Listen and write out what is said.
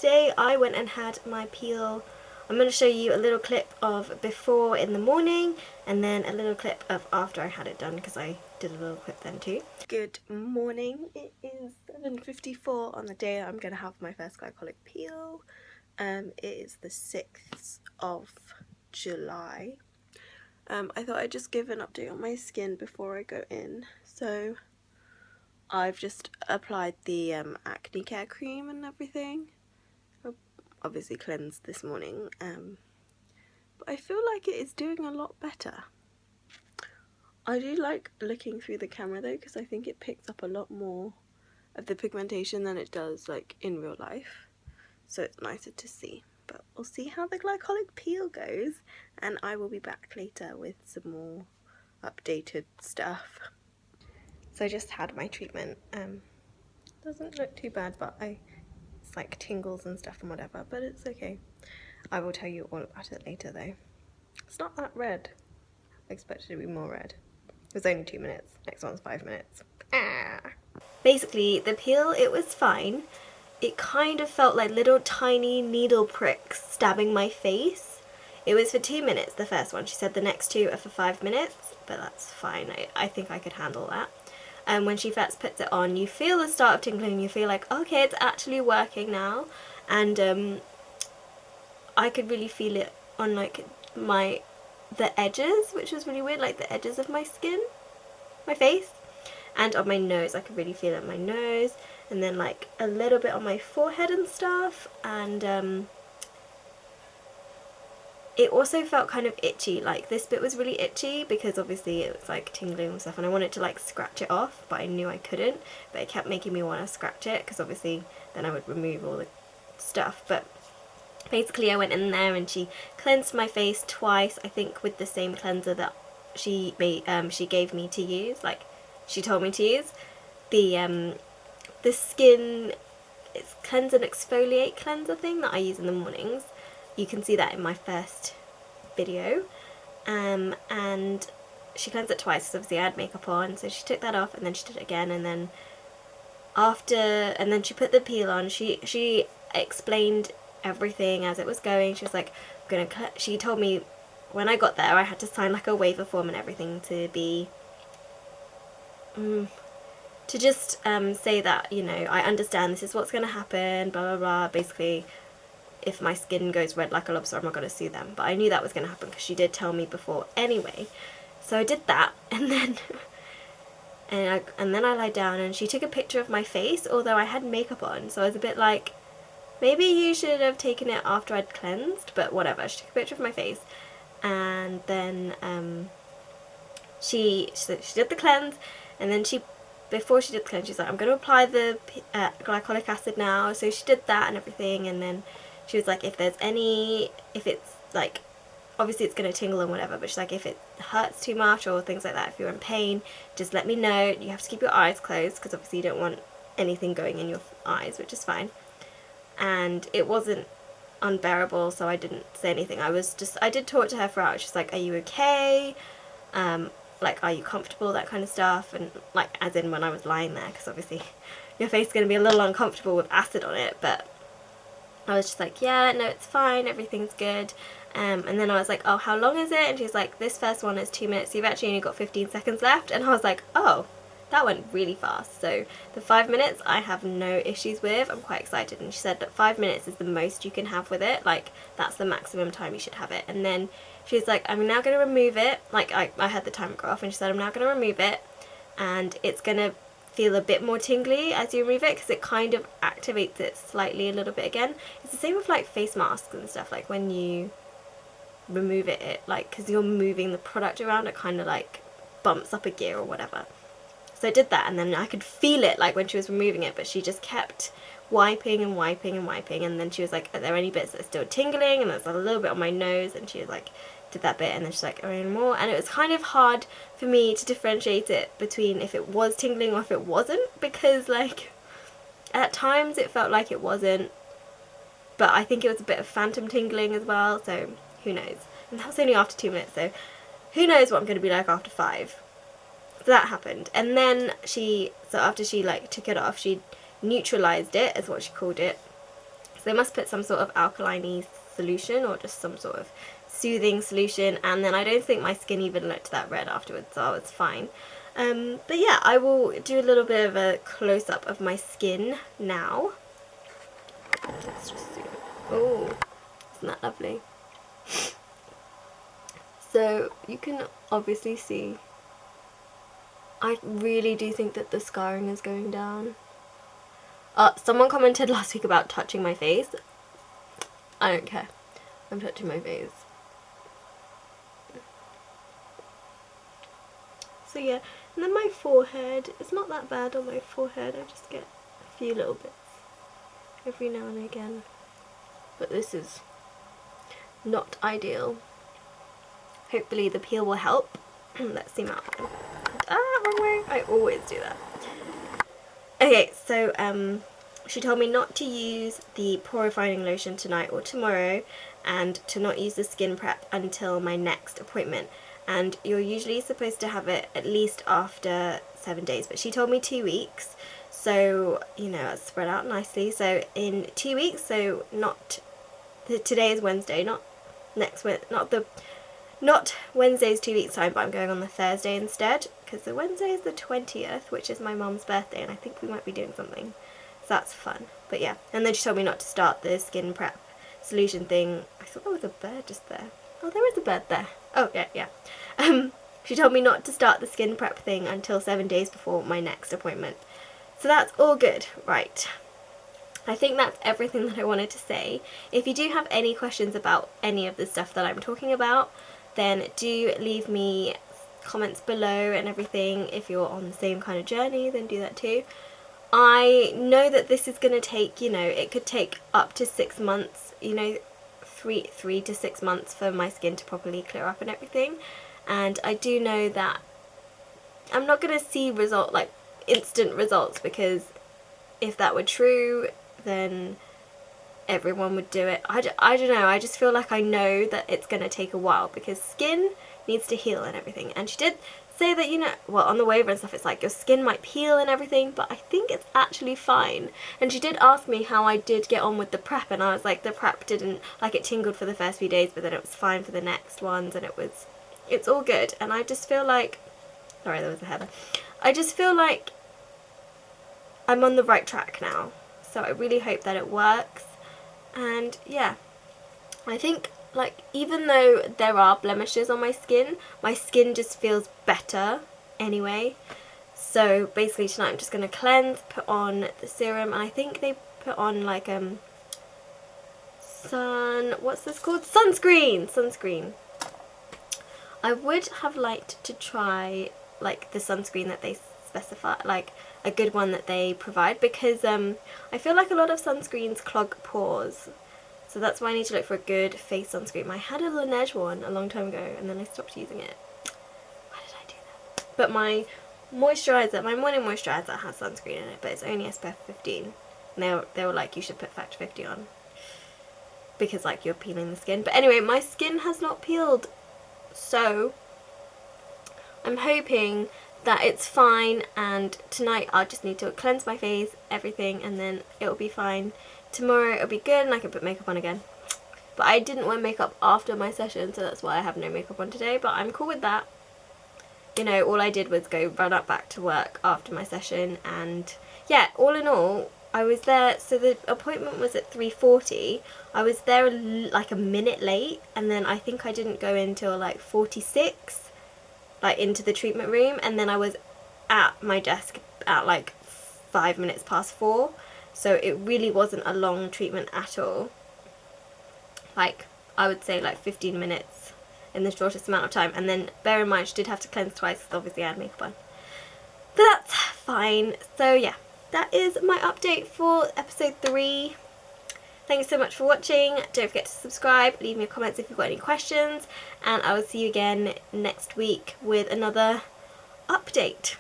today I went and had my peel. I'm going to show you a little clip of before in the morning and then a little clip of after I had it done, because I did a little clip then too. Good morning. It is 7:54 on the day I'm going to have my first glycolic peel. It is the 6th of July. I thought I'd just give an update on my skin before I go in. So I've just applied the acne care cream and everything. Obviously cleansed this morning, but I feel like it is doing a lot better. I do like looking through the camera though, because I think it picks up a lot more of the pigmentation than it does like in real life, so it's nicer to see. But we'll see how the glycolic peel goes, and I will be back later with some more updated stuff. So I just had my treatment. Doesn't look too bad, but it's like tingles and stuff and whatever, but it's okay. I will tell you all about it later though. It's not that red. I expected it to be more red. It was only 2 minutes. Next one's 5 minutes. Basically, the peel, it was fine. It kind of felt like little tiny needle pricks stabbing my face. It was for 2 minutes, the first one. She said the next 2 are for 5 minutes, but that's fine. I think I could handle that. And when she first puts it on, you feel the start of tingling. You feel like, okay, it's actually working now. And I could really feel it on like the edges, which was really weird, like the edges of my skin, my face, and on my nose. I could really feel it on my nose, and then like a little bit on my forehead and stuff. And it also felt kind of itchy, like this bit was really itchy because obviously it was like tingling and stuff, and I wanted to like scratch it off, but I knew I couldn't, but it kept making me want to scratch it because obviously then I would remove all the stuff. But basically I went in there and she cleansed my face twice, I think with the same cleanser that she gave me to use, like she told me to use. The skin, it's cleanse and exfoliate cleanser thing that I use in the mornings. You can see that in my first video. And she cleansed it twice because obviously I had makeup on, so she took that off and then she did it again, and then she put the peel on. She explained everything as it was going. She was like, she told me when I got there I had to sign like a waiver form and everything to be to just say that, you know, I understand this is what's going to happen, blah blah blah. Basically, if my skin goes red like a lobster, I'm not going to sue them. But I knew that was going to happen because she did tell me before anyway. So I did that, and then and then I lied down and she took a picture of my face, although I had makeup on, so I was a bit like, maybe you should have taken it after I'd cleansed, but whatever. She took a picture of my face, and then she did the cleanse, and then before she did the cleanse, she's like, I'm going to apply the glycolic acid now. So she did that and everything, and then she was like, if it's like, obviously it's going to tingle and whatever, but she's like, if it hurts too much or things like that, if you're in pain, just let me know. You have to keep your eyes closed because obviously you don't want anything going in your eyes, which is fine. And it wasn't unbearable, so I didn't say anything. I did talk to her for hours. She's like, are you okay? Like, are you comfortable? That kind of stuff. And like, as in when I was lying there, because obviously your face is going to be a little uncomfortable with acid on it, but I was just like, yeah, no, it's fine, everything's good. And then I was like, oh, how long is it? And she's like, this first one is 2 minutes, so you've actually only got 15 seconds left. And I was like, oh, that went really fast. So the 5 minutes I have no issues with. I'm quite excited. And she said that 5 minutes is the most you can have with it, like that's the maximum time you should have it. And then she's like, I'm now going to remove it. Like I had the timer go off, and she said, I'm now going to remove it, and it's going to feel a bit more tingly as you remove it because it kind of activates it slightly a little bit again. It's the same with like face masks and stuff, like when you remove it like, because you're moving the product around, it kind of like bumps up a gear or whatever. So I did that, and then I could feel it like when she was removing it, but she just kept wiping and wiping and wiping, and then she was like, are there any bits that are still tingling? And there's a little bit on my nose, and she was like, did that bit, and then she's like, are there any more? And it was kind of hard for me to differentiate it between if it was tingling or if it wasn't, because like at times it felt like it wasn't, but I think it was a bit of phantom tingling as well, so who knows. And that was only after 2 minutes, so who knows what I'm going to be like after 5. So that happened, and then after she like took it off, she neutralized it, is what she called it. they must put some sort of alkaline solution or just some sort of soothing solution, and then I don't think my skin even looked that red afterwards, so it's fine. But yeah, I will do a little bit of a close-up of my skin now. Let's just zoom. Oh, isn't that lovely? So you can obviously see, I really do think that the scarring is going down. Someone commented last week about touching my face. I don't care. I'm touching my face. So yeah, and then my forehead, it's not that bad on my forehead, I just get a few little bits every now and again. But this is not ideal. Hopefully the peel will help. Let's zoom out. Wrong way. I always do that. Okay, so she told me not to use the pore refining lotion tonight or tomorrow, and to not use the skin prep until my next appointment. And you're usually supposed to have it at least after 7 days, but she told me 2 weeks, so you know, it's spread out nicely. So in 2 weeks, so not today is Wednesday, not Wednesday's 2 weeks time, but I'm going on the Thursday instead, because the Wednesday is the 20th, which is my mum's birthday, and I think we might be doing something, so that's fun. But yeah, and then she told me not to start the skin prep solution thing. I thought there was a bird just there. Oh, there is a bird there. Oh yeah. She told me not to start the skin prep thing until 7 days before my next appointment, so that's all good. Right, I think that's everything that I wanted to say. If you do have any questions about any of the stuff that I'm talking about, then do leave me comments below and everything. If you're on the same kind of journey, then do that too. I know that this is going to take, you know, it could take up to 6 months, you know, 3 to 6 months for my skin to properly clear up and everything. And I do know that I'm not going to see instant results, because if that were true, then everyone would do it. I don't know, I just feel like I know that it's going to take a while, because skin needs to heal and everything. And she did say that, you know, well, on the waiver and stuff, it's like your skin might peel and everything, but I think it's actually fine. And she did ask me how I did get on with the prep, and I was like, the prep didn't, like, it tingled for the first few days, but then it was fine for the next ones, and it's all good. And I just feel like, sorry, there was a heather. I just feel like I'm on the right track now, so I really hope that it works. And yeah, I think, like, even though there are blemishes on my skin just feels better anyway. So basically tonight I'm just going to cleanse, put on the serum, and I think they put on like what's this called? Sunscreen. I would have liked to try like the sunscreen that they specify, like a good one that they provide, because I feel like a lot of sunscreens clog pores. So that's why I need to look for a good face sunscreen. I had a Laneige one a long time ago, and then I stopped using it. Why did I do that? But my moisturiser, my morning moisturiser has sunscreen in it, but it's only SPF 15. And they were like, you should put factor 50 on, because like you're peeling the skin. But anyway, my skin has not peeled, so I'm hoping that it's fine, and tonight I'll just need to cleanse my face, everything, and then it'll be fine. Tomorrow it'll be good and I can put makeup on again. But I didn't wear makeup after my session, so that's why I have no makeup on today, but I'm cool with that. You know, all I did was go run up back to work after my session, and yeah, all in all, I was there, so the appointment was at 3:40. I was there like a minute late, and then I think I didn't go until like 46, like into the treatment room, and then I was at my desk at like 5 minutes past 4. So it really wasn't a long treatment at all. Like, I would say like 15 minutes in the shortest amount of time. And then bear in mind, she did have to cleanse twice because obviously I had makeup on. But that's fine. So yeah, that is my update for episode 3. Thanks so much for watching. Don't forget to subscribe, leave me comments if you've got any questions, and I will see you again next week with another update.